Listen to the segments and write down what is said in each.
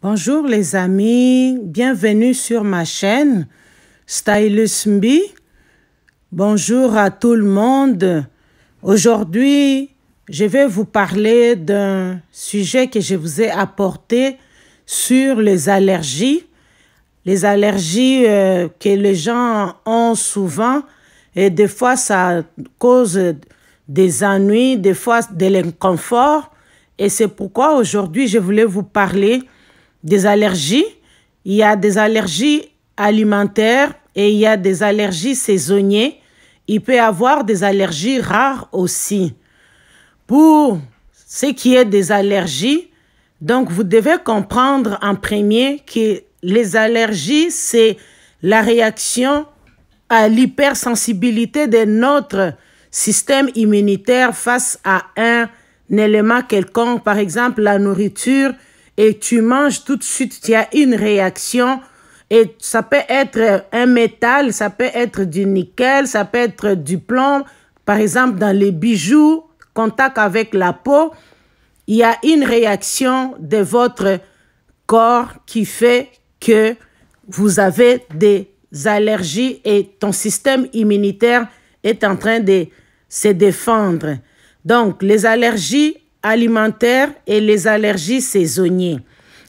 Bonjour les amis, bienvenue sur ma chaîne Stylus Mbi. Bonjour à tout le monde. Aujourd'hui, je vais vous parler d'un sujet que je vous ai apporté sur les allergies. Les allergies que les gens ont souvent et des fois ça cause des ennuis, des fois de l'inconfort. Et c'est pourquoi aujourd'hui je voulais vous parler des allergies. Il y a des allergies alimentaires et il y a des allergies saisonnières. Il peut y avoir des allergies rares aussi. Pour ce qui est des allergies, donc vous devez comprendre en premier que les allergies, c'est la réaction à l'hypersensibilité de notre système immunitaire face à un élément quelconque, par exemple la nourriture, et tu manges tout de suite, tu as une réaction, et ça peut être un métal, ça peut être du nickel, ça peut être du plomb, par exemple dans les bijoux, contact avec la peau, il y a une réaction de votre corps qui fait que vous avez des allergies et ton système immunitaire est en train de se défendre. Donc, les allergies alimentaires et les allergies saisonnières.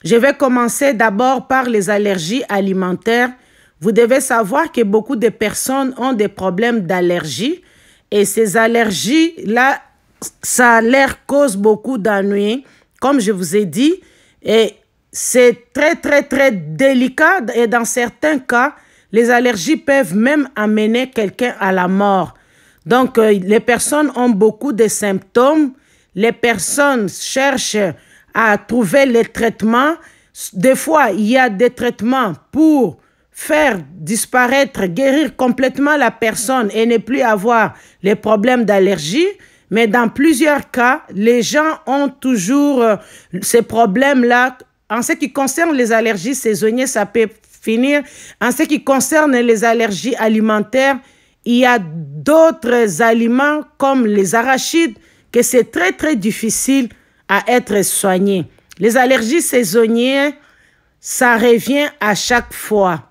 Je vais commencer d'abord par les allergies alimentaires. Vous devez savoir que beaucoup de personnes ont des problèmes d'allergie et ces allergies-là, ça leur cause beaucoup d'ennuis, comme je vous ai dit, et c'est très délicat et dans certains cas, les allergies peuvent même amener quelqu'un à la mort. Donc, les personnes ont beaucoup de symptômes. Les personnes cherchent à trouver les traitements. Des fois, il y a des traitements pour faire disparaître, guérir complètement la personne et ne plus avoir les problèmes d'allergie. Mais dans plusieurs cas, les gens ont toujours ces problèmes-là. En ce qui concerne les allergies saisonnières, ça peut finir. En ce qui concerne les allergies alimentaires, il y a d'autres aliments comme les arachides que c'est très difficile à être soigné. Les allergies saisonnières, ça revient à chaque fois.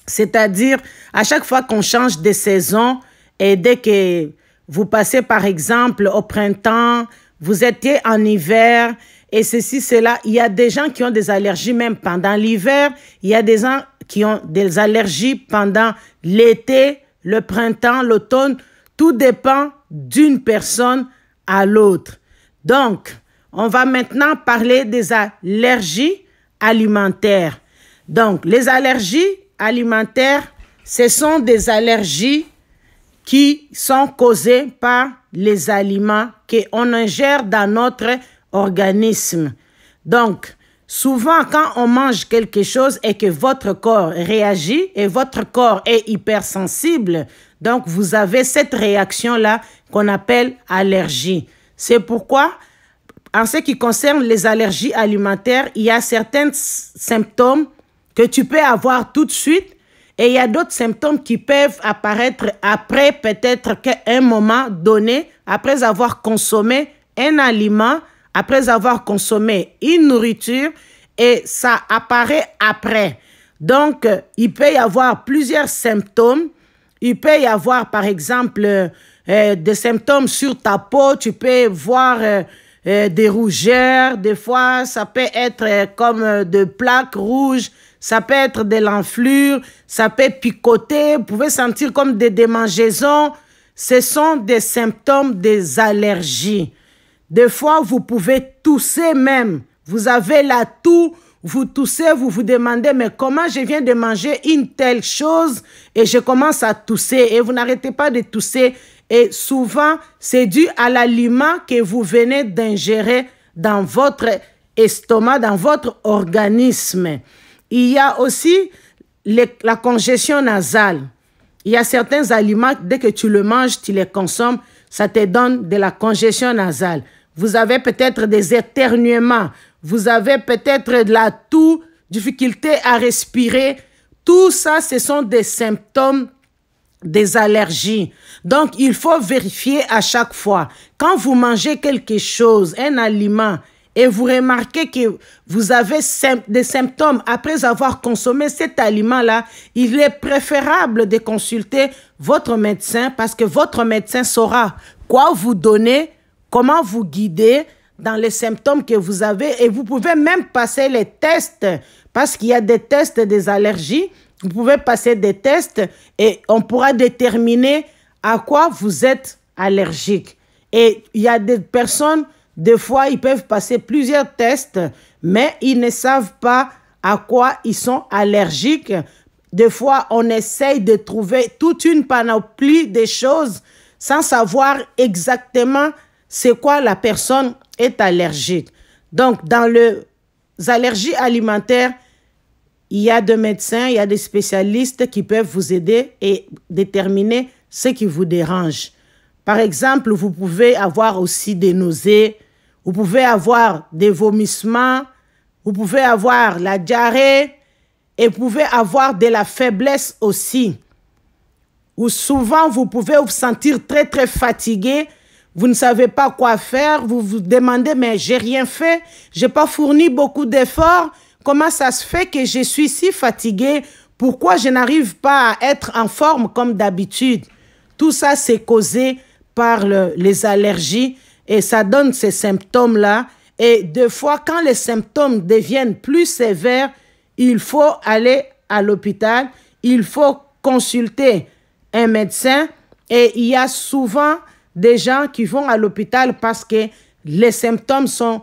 C'est-à-dire, à chaque fois qu'on change de saison et dès que vous passez par exemple au printemps, vous étiez en hiver et ceci, cela, il y a des gens qui ont des allergies même pendant l'hiver, il y a des gens qui ont des allergies pendant l'été, le printemps, l'automne, tout dépend d'une personne à l'autre. Donc, on va maintenant parler des allergies alimentaires. Donc, les allergies alimentaires, ce sont des allergies qui sont causées par les aliments qu'on ingère dans notre organisme. Donc, souvent, quand on mange quelque chose et que votre corps réagit et votre corps est hypersensible, donc vous avez cette réaction-là qu'on appelle allergie. C'est pourquoi, en ce qui concerne les allergies alimentaires, il y a certains symptômes que tu peux avoir tout de suite et il y a d'autres symptômes qui peuvent apparaître après peut-être qu'à un moment donné, après avoir consommé un aliment, après avoir consommé une nourriture et ça apparaît après. Donc, il peut y avoir plusieurs symptômes. Il peut y avoir, par exemple, des symptômes sur ta peau. Tu peux voir des rougeurs. Des fois, ça peut être comme de plaques rouges. Ça peut être de l'enflure. Ça peut picoter. Vous pouvez sentir comme des démangeaisons. Ce sont des symptômes des allergies. Des fois, vous pouvez tousser même. Vous avez la toux, vous toussez, vous vous demandez, mais comment je viens de manger une telle chose et je commence à tousser et vous n'arrêtez pas de tousser. Et souvent, c'est dû à l'aliment que vous venez d'ingérer dans votre estomac, dans votre organisme. Il y a aussi la congestion nasale. Il y a certains aliments, dès que tu le manges, tu les consommes, ça te donne de la congestion nasale. Vous avez peut-être des éternuements, vous avez peut-être de la toux, difficulté à respirer. Tout ça, ce sont des symptômes des allergies. Donc, il faut vérifier à chaque fois. Quand vous mangez quelque chose, un aliment, et vous remarquez que vous avez des symptômes après avoir consommé cet aliment-là, il est préférable de consulter votre médecin parce que votre médecin saura quoi vous donner, comment vous guider dans les symptômes que vous avez, et vous pouvez même passer les tests parce qu'il y a des tests des allergies. Vous pouvez passer des tests et on pourra déterminer à quoi vous êtes allergique. Et il y a des personnes, des fois, ils peuvent passer plusieurs tests, mais ils ne savent pas à quoi ils sont allergiques. Des fois, on essaye de trouver toute une panoplie de choses sans savoir exactement c'est quoi la personne est allergique. Donc, dans les allergies alimentaires, il y a des médecins, il y a des spécialistes qui peuvent vous aider et déterminer ce qui vous dérange. Par exemple, vous pouvez avoir aussi des nausées, vous pouvez avoir des vomissements, vous pouvez avoir la diarrhée et vous pouvez avoir de la faiblesse aussi. Ou souvent, vous pouvez vous sentir très, très fatigué. Vous ne savez pas quoi faire. Vous vous demandez, mais j'ai rien fait. Je n'ai pas fourni beaucoup d'efforts. Comment ça se fait que je suis si fatigué? Pourquoi je n'arrive pas à être en forme comme d'habitude? Tout ça, c'est causé par les allergies et ça donne ces symptômes-là. Et des fois, quand les symptômes deviennent plus sévères, il faut aller à l'hôpital, il faut consulter un médecin et il y a souvent des gens qui vont à l'hôpital parce que les symptômes sont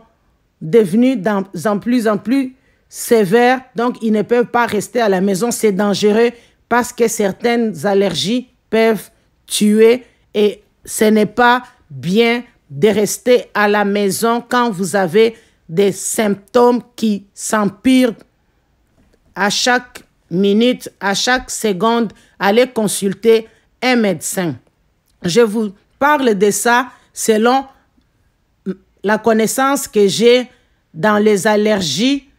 devenus de plus en plus sévères, donc ils ne peuvent pas rester à la maison, c'est dangereux parce que certaines allergies peuvent tuer et ce n'est pas bien de rester à la maison quand vous avez des symptômes qui s'empirent à chaque minute, à chaque seconde. Allez consulter un médecin. Je vous parle de ça selon la connaissance que j'ai dans les allergies.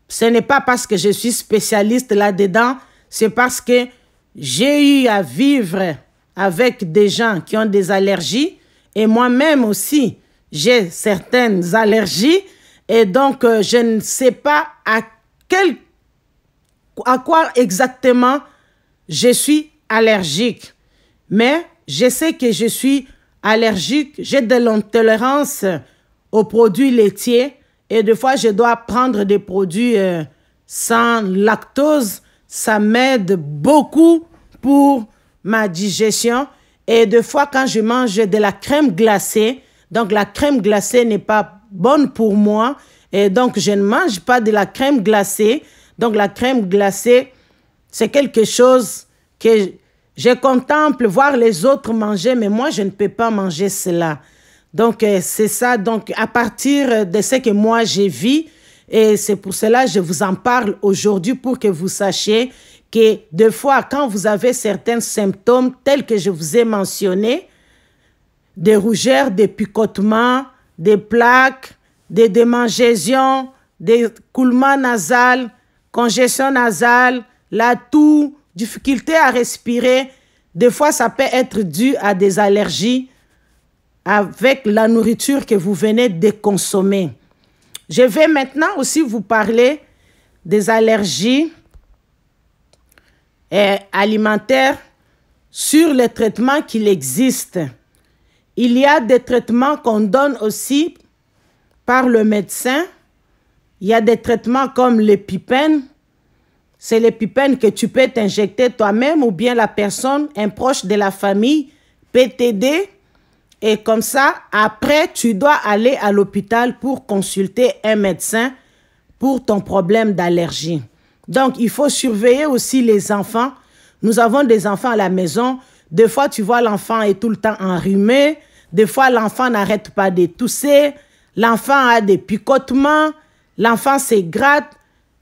Ce n'est pas parce que je suis spécialiste là-dedans, c'est parce que j'ai eu à vivre avec des gens qui ont des allergies et moi-même aussi, j'ai certaines allergies et donc je ne sais pas à quoi exactement je suis allergique. Mais je sais que je suis allergique, j'ai de l'intolérance aux produits laitiers et des fois je dois prendre des produits sans lactose. Ça m'aide beaucoup pour ma digestion. Et des fois quand je mange de la crème glacée, donc la crème glacée n'est pas bonne pour moi et donc je ne mange pas de la crème glacée. Donc la crème glacée, c'est quelque chose que je contemple voir les autres manger, mais moi, je ne peux pas manger cela. Donc, c'est ça. Donc, à partir de ce que moi, j'ai vu, et c'est pour cela que je vous en parle aujourd'hui pour que vous sachiez que des fois, quand vous avez certains symptômes tels que je vous ai mentionnés, des rougeurs, des picotements, des plaques, des démangeaisons, des coulements nasales, congestion nasale, la toux, difficulté à respirer, des fois ça peut être dû à des allergies avec la nourriture que vous venez de consommer. Je vais maintenant aussi vous parler des allergies alimentaires sur les traitements qu'il existe. Il y a des traitements qu'on donne aussi par le médecin. Il y a des traitements comme l'épipène. C'est l'épipène que tu peux t'injecter toi-même ou bien la personne, un proche de la famille, peut t'aider. Et comme ça, après, tu dois aller à l'hôpital pour consulter un médecin pour ton problème d'allergie. Donc, il faut surveiller aussi les enfants. Nous avons des enfants à la maison. Des fois, tu vois l'enfant est tout le temps enrhumé. Des fois, l'enfant n'arrête pas de tousser. L'enfant a des picotements. L'enfant se gratte.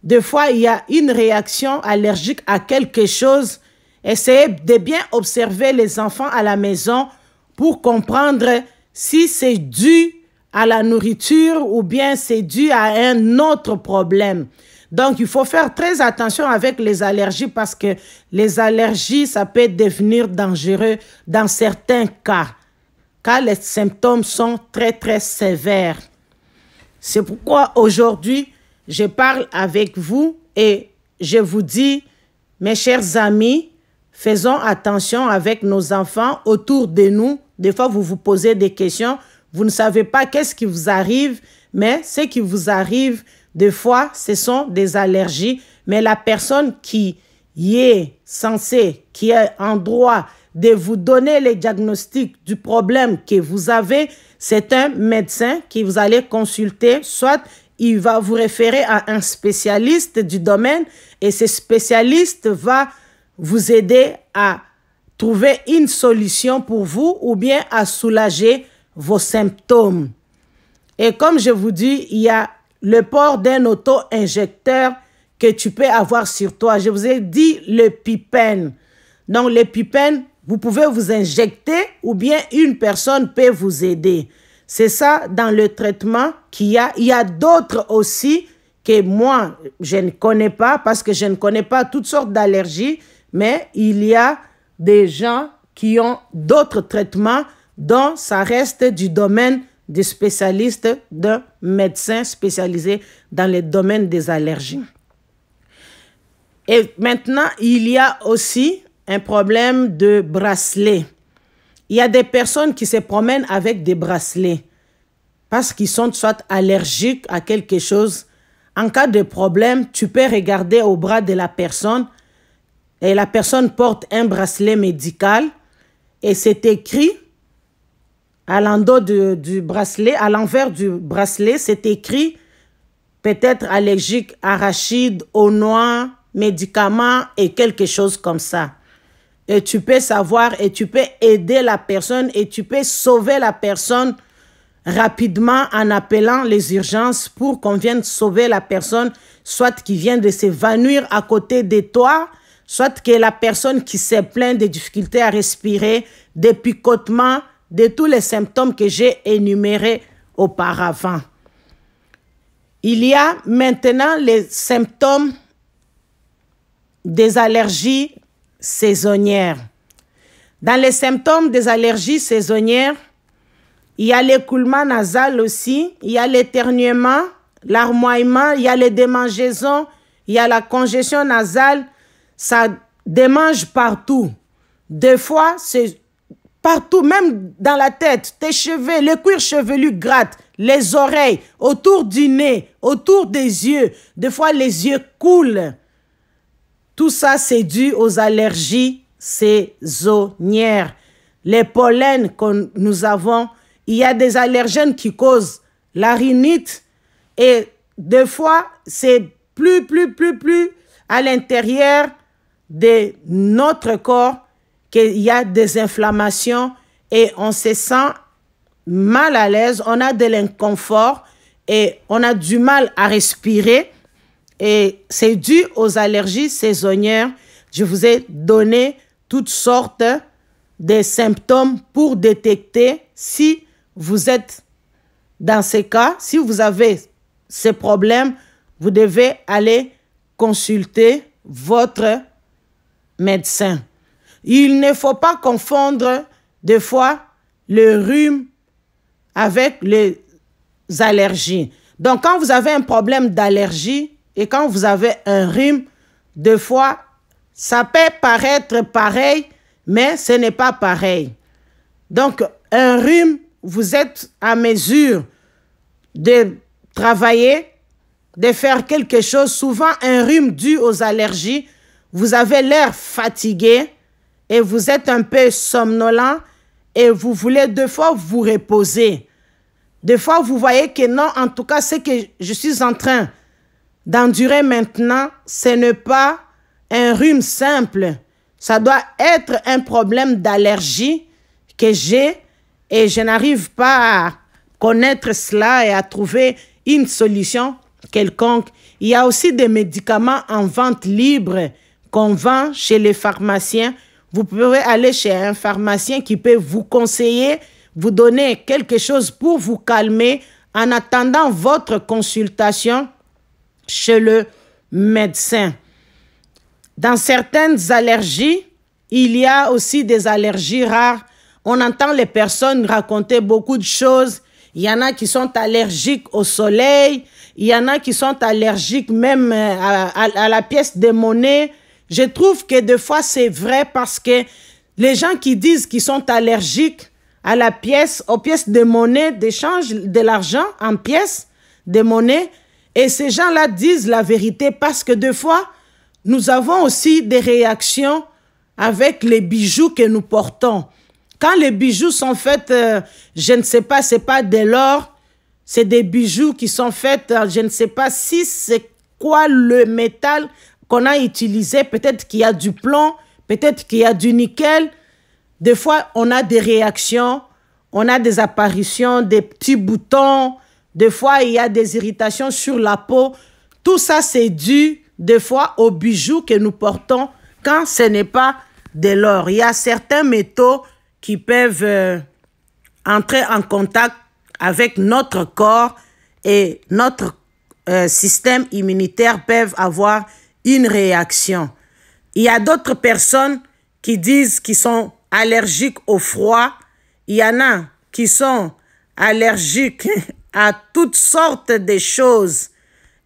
Des fois, il y a une réaction allergique à quelque chose. Essayez de bien observer les enfants à la maison pour comprendre si c'est dû à la nourriture ou bien c'est dû à un autre problème. Donc, il faut faire très attention avec les allergies parce que les allergies, ça peut devenir dangereux dans certains cas, car les symptômes sont très, très sévères. C'est pourquoi aujourd'hui, je parle avec vous et je vous dis, mes chers amis, faisons attention avec nos enfants autour de nous. Des fois, vous vous posez des questions, vous ne savez pas qu'est-ce qui vous arrive, mais ce qui vous arrive, des fois, ce sont des allergies. Mais la personne qui y est censée, qui est en droit de vous donner le diagnostic du problème que vous avez, c'est un médecin qui vous allez consulter, soit il va vous référer à un spécialiste du domaine et ce spécialiste va vous aider à trouver une solution pour vous ou bien à soulager vos symptômes. Et comme je vous dis, il y a le port d'un auto-injecteur que tu peux avoir sur toi. Je vous ai dit le PIPEN. Donc, le PIPEN, vous pouvez vous injecter ou bien une personne peut vous aider. C'est ça dans le traitement qu'il y a. Il y a d'autres aussi que moi, je ne connais pas parce que je ne connais pas toutes sortes d'allergies, mais il y a des gens qui ont d'autres traitements dont ça reste du domaine des spécialistes, de médecins spécialisés dans le domaine des allergies. Et maintenant, il y a aussi un problème de bracelet. Il y a des personnes qui se promènent avec des bracelets parce qu'ils sont soit allergiques à quelque chose. En cas de problème, tu peux regarder au bras de la personne et la personne porte un bracelet médical et c'est écrit à l'endos du bracelet, à l'envers du bracelet, c'est écrit peut-être allergique, arachide, aux noix, médicaments et quelque chose comme ça. Et tu peux savoir et tu peux aider la personne et tu peux sauver la personne rapidement en appelant les urgences pour qu'on vienne sauver la personne, soit qui vient de s'évanouir à côté de toi, soit que la personne qui se plaint de difficultés à respirer, des picotements, de tous les symptômes que j'ai énumérés auparavant. Il y a maintenant les symptômes des allergies saisonnières. Dans les symptômes des allergies saisonnières, il y a l'écoulement nasal aussi, il y a l'éternuement, l'armoiement, il y a les démangeaisons, il y a la congestion nasale, ça démange partout. Des fois, c'est partout, même dans la tête, tes cheveux, le cuir chevelu gratte, les oreilles, autour du nez, autour des yeux. Des fois, les yeux coulent. Tout ça, c'est dû aux allergies saisonnières. Les pollens que nous avons, il y a des allergènes qui causent la rhinite et des fois, c'est plus à l'intérieur de notre corps qu'il y a des inflammations et on se sent mal à l'aise, on a de l'inconfort et on a du mal à respirer. Et c'est dû aux allergies saisonnières. Je vous ai donné toutes sortes de symptômes pour détecter si vous êtes dans ces cas. Si vous avez ces problèmes, vous devez aller consulter votre médecin. Il ne faut pas confondre des fois le rhume avec les allergies. Donc, quand vous avez un problème d'allergie et quand vous avez un rhume, des fois, ça peut paraître pareil, mais ce n'est pas pareil. Donc, un rhume, vous êtes à mesure de travailler, de faire quelque chose. Souvent, un rhume dû aux allergies, vous avez l'air fatigué et vous êtes un peu somnolent et vous voulez deux fois vous reposer. Des fois, vous voyez que non, en tout cas, ce que je suis en train d'endurer maintenant, ce n'est pas un rhume simple. Ça doit être un problème d'allergie que j'ai et je n'arrive pas à connaître cela et à trouver une solution quelconque. Il y a aussi des médicaments en vente libre qu'on vend chez les pharmaciens. Vous pouvez aller chez un pharmacien qui peut vous conseiller, vous donner quelque chose pour vous calmer en attendant votre consultation chez le médecin. Dans certaines allergies, il y a aussi des allergies rares. On entend les personnes raconter beaucoup de choses. il y en a qui sont allergiques au soleil, il y en a qui sont allergiques même à la pièce de monnaie. Je trouve que des fois c'est vrai parce que les gens qui disent qu'ils sont allergiques à la pièce, aux pièces de monnaie, d'échange de l'argent en pièces de monnaie, et ces gens-là disent la vérité parce que des fois, nous avons aussi des réactions avec les bijoux que nous portons. Quand les bijoux sont faits, je ne sais pas, c'est pas de l'or, c'est des bijoux qui sont faits, je ne sais pas si c'est quoi le métal qu'on a utilisé. Peut-être qu'il y a du plomb, peut-être qu'il y a du nickel. Des fois, on a des réactions, on a des apparitions, des petits boutons. Des fois, il y a des irritations sur la peau. Tout ça, c'est dû, des fois, aux bijoux que nous portons quand ce n'est pas de l'or. Il y a certains métaux qui peuvent entrer en contact avec notre corps et notre système immunitaire peuvent avoir une réaction. Il y a d'autres personnes qui disent qu'ils sont allergiques au froid. Il y en a qui sont allergiques à toutes sortes de choses.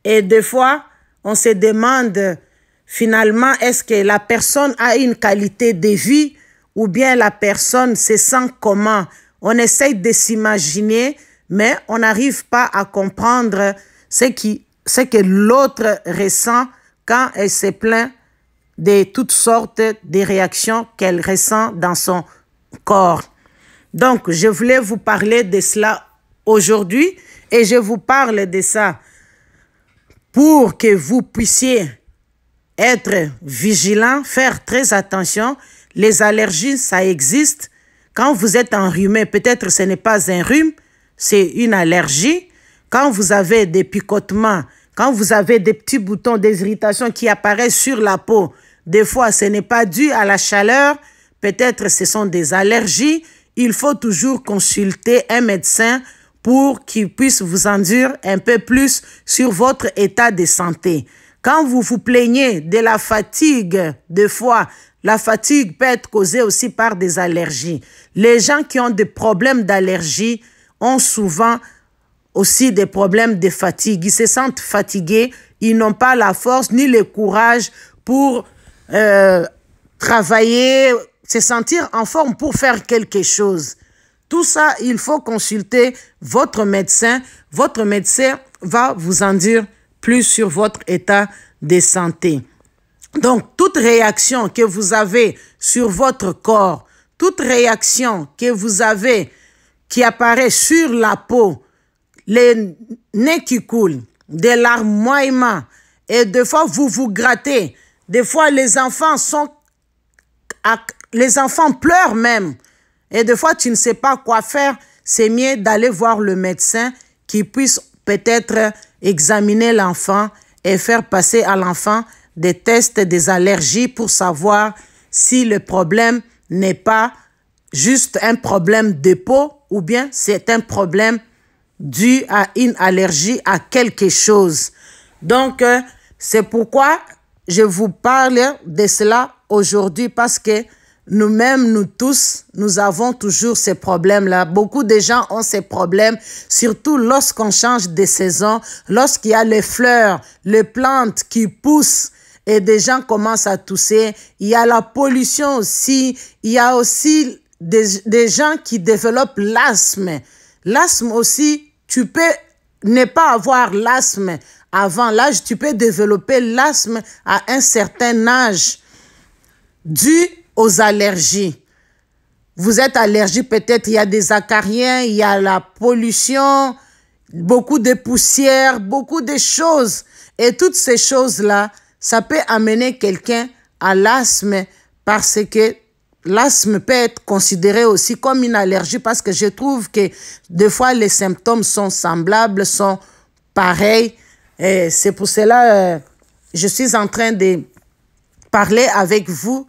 Et des fois, on se demande finalement, est-ce que la personne a une qualité de vie ou bien la personne se sent comment? On essaye de s'imaginer, mais on n'arrive pas à comprendre ce que l'autre ressent quand elle se plaint de toutes sortes de réactions qu'elle ressent dans son corps. Donc, je voulais vous parler de cela aujourd'hui et je vous parle de ça pour que vous puissiez être vigilant, faire très attention. Les allergies, ça existe. Quand vous êtes enrhumé, peut-être ce n'est pas un rhume, c'est une allergie. Quand vous avez des picotements, quand vous avez des petits boutons, des irritations qui apparaissent sur la peau, des fois ce n'est pas dû à la chaleur, peut-être ce sont des allergies. Il faut toujours consulter un médecin pour qu'il puisse vous en dire un peu plus sur votre état de santé. Quand vous vous plaignez de la fatigue, des fois, la fatigue peut être causée aussi par des allergies. Les gens qui ont des problèmes d'allergie ont souvent aussi des problèmes de fatigue. Ils se sentent fatigués, ils n'ont pas la force ni le courage pour travailler, se sentir en forme pour faire quelque chose. Tout ça, il faut consulter votre médecin. Votre médecin va vous en dire plus sur votre état de santé. Donc, toute réaction que vous avez sur votre corps, toute réaction que vous avez qui apparaît sur la peau, les nez qui coulent, des larmoiements, et des fois vous vous grattez, des fois les enfants pleurent même, et des fois tu ne sais pas quoi faire, c'est mieux d'aller voir le médecin qui puisse peut-être examiner l'enfant et faire passer à l'enfant des tests des allergies pour savoir si le problème n'est pas juste un problème de peau ou bien c'est un problème dû à une allergie à quelque chose. Donc, c'est pourquoi je vous parle de cela aujourd'hui parce que nous-mêmes, nous tous, nous avons toujours ces problèmes-là. Beaucoup de gens ont ces problèmes, surtout lorsqu'on change de saison, lorsqu'il y a les fleurs, les plantes qui poussent et des gens commencent à tousser. Il y a la pollution aussi. Il y a aussi des gens qui développent l'asthme. L'asthme aussi, tu peux ne pas avoir l'asthme avant l'âge, tu peux développer l'asthme à un certain âge dû aux allergies. Vous êtes allergique, peut-être il y a des acariens, il y a la pollution, beaucoup de poussière, beaucoup de choses. Et toutes ces choses-là, ça peut amener quelqu'un à l'asthme parce que l'asthme peut être considéré aussi comme une allergie parce que je trouve que des fois les symptômes sont semblables, sont pareils. Et c'est pour cela que je suis en train de parler avec vous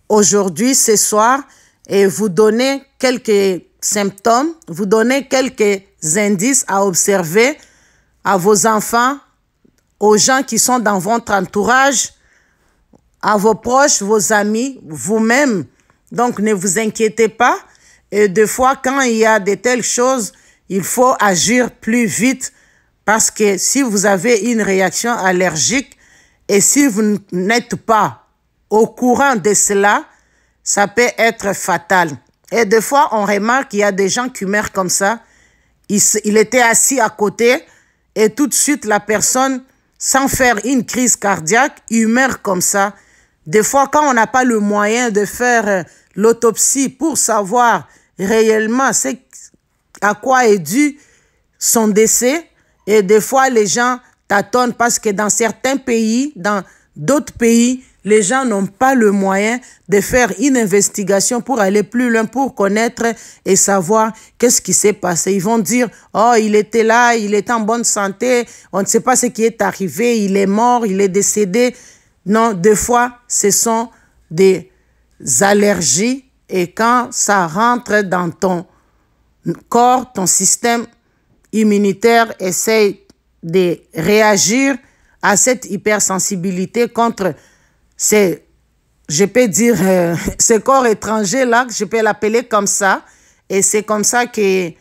aujourd'hui, ce soir, et vous donner quelques symptômes, vous donner quelques indices à observer à vos enfants, aux gens qui sont dans votre entourage, à vos proches, vos amis, vous-même. Donc, ne vous inquiétez pas. Et des fois, quand il y a de telles choses, il faut agir plus vite parce que si vous avez une réaction allergique et si vous n'êtes pas au courant de cela, ça peut être fatal. Et des fois, on remarque qu'il y a des gens qui meurent comme ça. Il était assis à côté et tout de suite, la personne, sans faire une crise cardiaque, il meurt comme ça. Des fois, quand on n'a pas le moyen de faire l'autopsie pour savoir réellement à quoi est dû son décès, et des fois, les gens tâtonnent parce que dans certains pays, dans d'autres pays, les gens n'ont pas le moyen de faire une investigation pour aller plus loin, pour connaître et savoir qu'est-ce qui s'est passé. Ils vont dire, oh, il était là, il était en bonne santé, on ne sait pas ce qui est arrivé, il est mort, il est décédé. Non, des fois, ce sont des allergies et quand ça rentre dans ton corps, ton système immunitaire essaye de réagir à cette hypersensibilité contre je peux dire, ce corps étranger-là, je peux l'appeler comme ça. Et c'est comme ça qu'il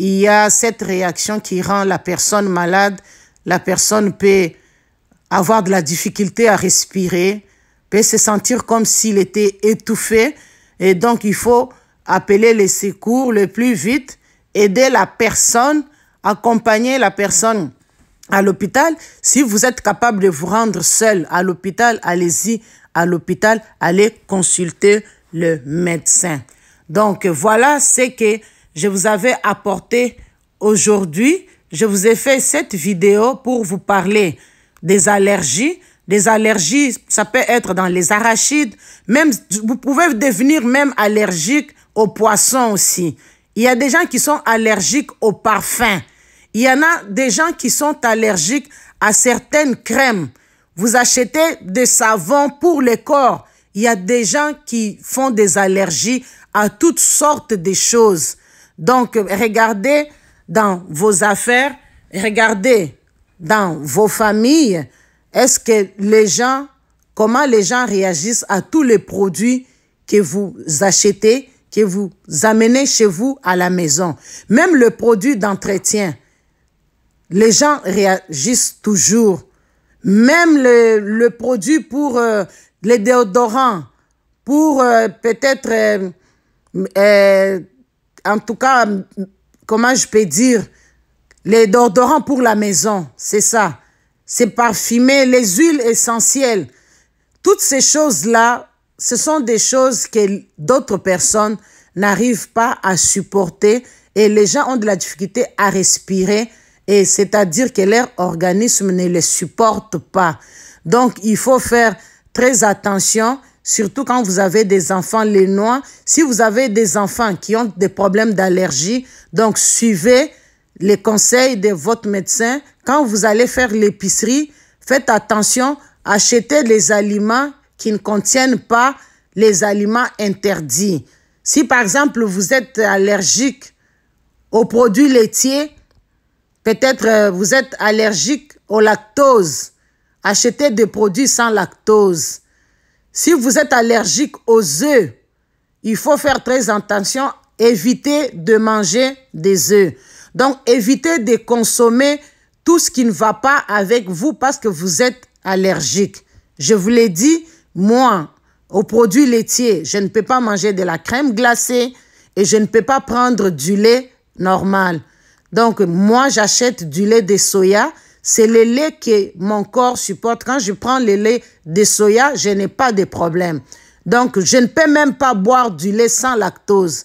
y a cette réaction qui rend la personne malade. La personne peut avoir de la difficulté à respirer, peut se sentir comme s'il était étouffé. Et donc, il faut appeler les secours le plus vite, aider la personne, accompagner la personne à l'hôpital. Si vous êtes capable de vous rendre seul à l'hôpital, allez-y à l'hôpital, allez consulter le médecin. Donc, voilà ce que je vous avais apporté aujourd'hui. Je vous ai fait cette vidéo pour vous parler des allergies. Des allergies, ça peut être dans les arachides. Même, vous pouvez devenir même allergique aux poissons aussi. Il y a des gens qui sont allergiques aux parfums. Il y en a des gens qui sont allergiques à certaines crèmes. Vous achetez des savons pour le corps. Il y a des gens qui font des allergies à toutes sortes de choses. Donc, regardez dans vos affaires, regardez dans vos familles. Est-ce que comment les gens réagissent à tous les produits que vous achetez, que vous amenez chez vous à la maison? Même le produit d'entretien. Les gens réagissent toujours. Même le produit pour les déodorants, pour peut-être, en tout cas, comment je peux dire, les déodorants pour la maison, c'est ça. C'est parfumé, les huiles essentielles. Toutes ces choses-là, ce sont des choses que d'autres personnes n'arrivent pas à supporter et les gens ont de la difficulté à respirer. Et c'est-à-dire que leur organisme ne les supporte pas. Donc, il faut faire très attention, surtout quand vous avez des enfants lénois. Si vous avez des enfants qui ont des problèmes d'allergie, donc suivez les conseils de votre médecin. Quand vous allez faire l'épicerie, faites attention, achetez les aliments qui ne contiennent pas les aliments interdits. Si par exemple, vous êtes allergique aux produits laitiers, peut-être vous êtes allergique au lactose. Achetez des produits sans lactose. Si vous êtes allergique aux œufs, il faut faire très attention. Évitez de manger des œufs. Donc, évitez de consommer tout ce qui ne va pas avec vous parce que vous êtes allergique. Je vous l'ai dit, moi, aux produits laitiers, je ne peux pas manger de la crème glacée et je ne peux pas prendre du lait normal. Donc, moi, j'achète du lait de soya. C'est le lait que mon corps supporte. Quand je prends le lait de soya, je n'ai pas de problème. Donc, je ne peux même pas boire du lait sans lactose.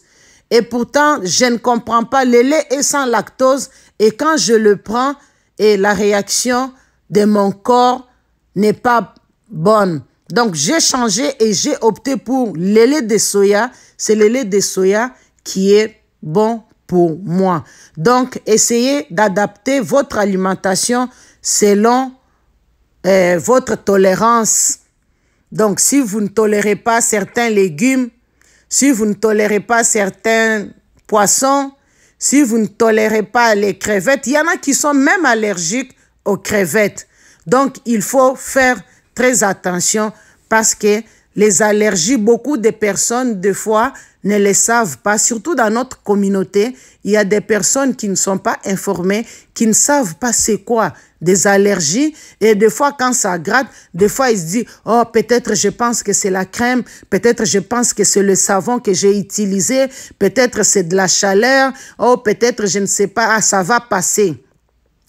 Et pourtant, je ne comprends pas. Le lait est sans lactose. Et quand je le prends, et la réaction de mon corps n'est pas bonne. Donc, j'ai changé et j'ai opté pour le lait de soya. C'est le lait de soya qui est bon pour moi. Donc, essayez d'adapter votre alimentation selon votre tolérance. Donc, si vous ne tolérez pas certains légumes, si vous ne tolérez pas certains poissons, si vous ne tolérez pas les crevettes, il y en a qui sont même allergiques aux crevettes. Donc, il faut faire très attention parce que Les allergies, beaucoup de personnes, des fois, ne les savent pas. Surtout dans notre communauté, il y a des personnes qui ne sont pas informées, qui ne savent pas c'est quoi des allergies. Et des fois, quand ça gratte, des fois, ils se disent, oh, peut-être je pense que c'est la crème, peut-être je pense que c'est le savon que j'ai utilisé, peut-être c'est de la chaleur, oh, peut-être je ne sais pas, ah, ça va passer.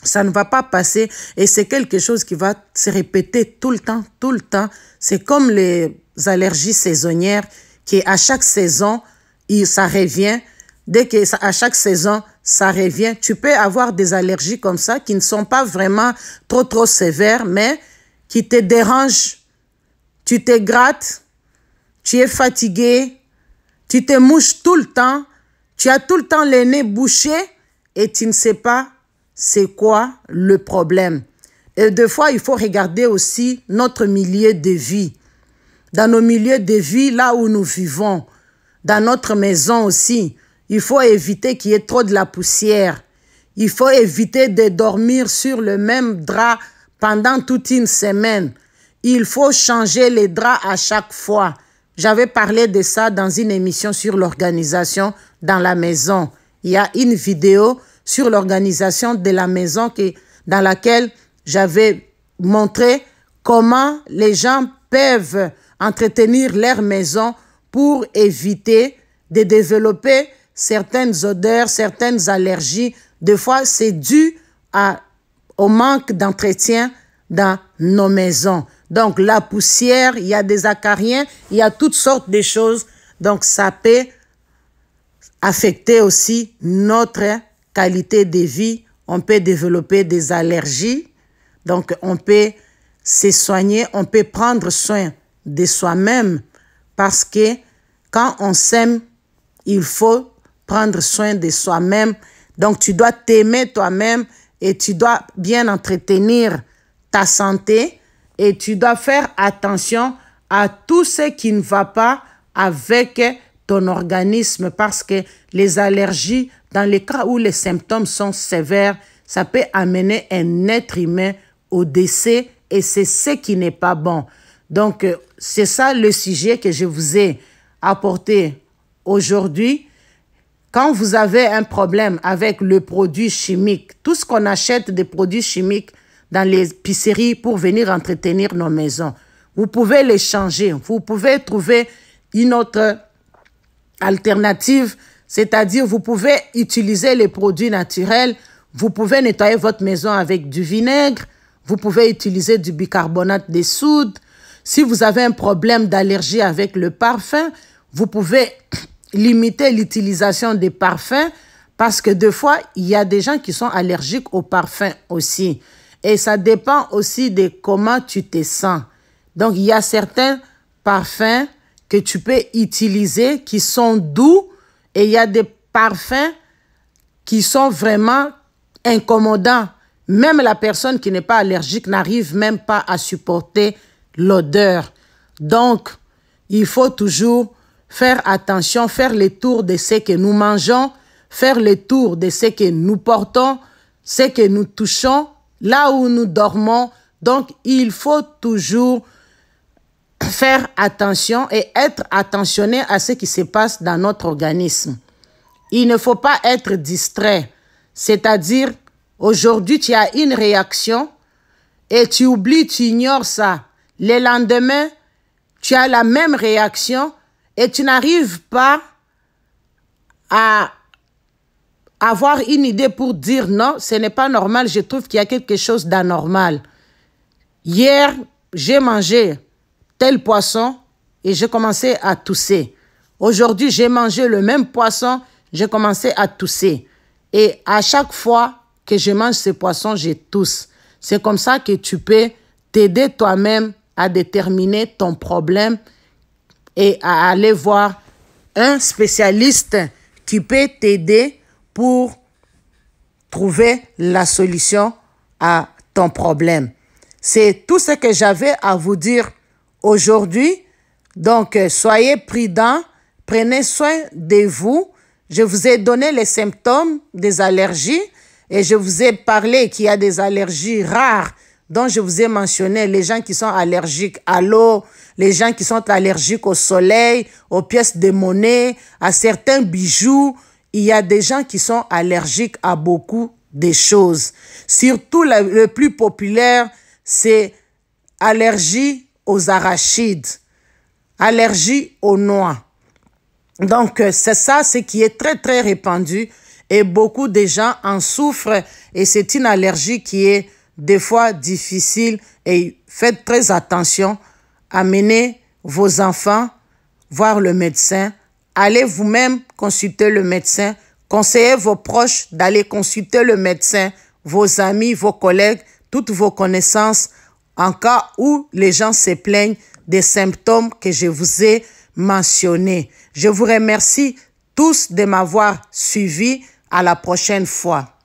Ça ne va pas passer et c'est quelque chose qui va se répéter tout le temps, tout le temps. C'est comme les allergies saisonnières qui à chaque saison, ça revient. Dès que à chaque saison, ça revient. Tu peux avoir des allergies comme ça qui ne sont pas vraiment trop sévères, mais qui te dérangent. Tu te grattes, tu es fatigué, tu te mouches tout le temps, tu as tout le temps le nez bouché et tu ne sais pas c'est quoi le problème. Et des fois, il faut regarder aussi notre milieu de vie. Dans nos milieux de vie, là où nous vivons, dans notre maison aussi, il faut éviter qu'il y ait trop de la poussière. Il faut éviter de dormir sur le même drap pendant toute une semaine. Il faut changer les draps à chaque fois. J'avais parlé de ça dans une émission sur l'organisation dans la maison. Il y a une vidéo sur l'organisation de la maison dans laquelle j'avais montré comment les gens peuvent entretenir leur maison pour éviter de développer certaines odeurs, certaines allergies. Des fois, c'est dû au manque d'entretien dans nos maisons. Donc, la poussière, il y a des acariens, il y a toutes sortes de choses. Donc, ça peut affecter aussi notre qualité de vie, on peut développer des allergies, donc on peut se soigner, on peut prendre soin de soi-même parce que quand on s'aime, il faut prendre soin de soi-même. Donc tu dois t'aimer toi-même et tu dois bien entretenir ta santé et tu dois faire attention à tout ce qui ne va pas avec ton organisme parce que les allergies, dans les cas où les symptômes sont sévères, ça peut amener un être humain au décès et c'est ce qui n'est pas bon. Donc, c'est ça le sujet que je vous ai apporté aujourd'hui. Quand vous avez un problème avec le produit chimique, tout ce qu'on achète des produits chimiques dans les épiceries pour venir entretenir nos maisons, vous pouvez les changer. Vous pouvez trouver une autre alternative, c'est-à-dire vous pouvez utiliser les produits naturels, vous pouvez nettoyer votre maison avec du vinaigre, vous pouvez utiliser du bicarbonate de soude. Si vous avez un problème d'allergie avec le parfum, vous pouvez limiter l'utilisation des parfums parce que des fois, il y a des gens qui sont allergiques aux parfums aussi. Et ça dépend aussi de comment tu te sens. Donc, il y a certains parfums que tu peux utiliser qui sont doux et il y a des parfums qui sont vraiment incommodants. Même la personne qui n'est pas allergique n'arrive même pas à supporter l'odeur. Donc, il faut toujours faire attention, faire le tour de ce que nous mangeons, faire le tour de ce que nous portons, ce que nous touchons, là où nous dormons. Donc, il faut toujours faire attention et être attentionné à ce qui se passe dans notre organisme. Il ne faut pas être distrait. C'est-à-dire, aujourd'hui, tu as une réaction et tu oublies, tu ignores ça. Le lendemain, tu as la même réaction et tu n'arrives pas à avoir une idée pour dire non, ce n'est pas normal, je trouve qu'il y a quelque chose d'anormal. Hier, j'ai mangé tel poisson et j'ai commencé à tousser. Aujourd'hui, j'ai mangé le même poisson, j'ai commencé à tousser. Et à chaque fois que je mange ce poisson, je tousse. C'est comme ça que tu peux t'aider toi-même à déterminer ton problème et à aller voir un spécialiste qui peut t'aider pour trouver la solution à ton problème. C'est tout ce que j'avais à vous dire aujourd'hui. Donc, soyez prudents, prenez soin de vous. Je vous ai donné les symptômes des allergies et je vous ai parlé qu'il y a des allergies rares dont je vous ai mentionné, les gens qui sont allergiques à l'eau, les gens qui sont allergiques au soleil, aux pièces de monnaie, à certains bijoux. Il y a des gens qui sont allergiques à beaucoup de choses. Surtout, le plus populaire, c'est allergie aux arachides, allergie aux noix. Donc, c'est ça, ce qui est très, très répandu et beaucoup de gens en souffrent et c'est une allergie qui est des fois difficile et faites très attention. Amenez vos enfants voir le médecin. Allez vous-même consulter le médecin. Conseillez vos proches d'aller consulter le médecin, vos amis, vos collègues, toutes vos connaissances en cas où les gens se plaignent des symptômes que je vous ai mentionnés. Je vous remercie tous de m'avoir suivi. À la prochaine fois.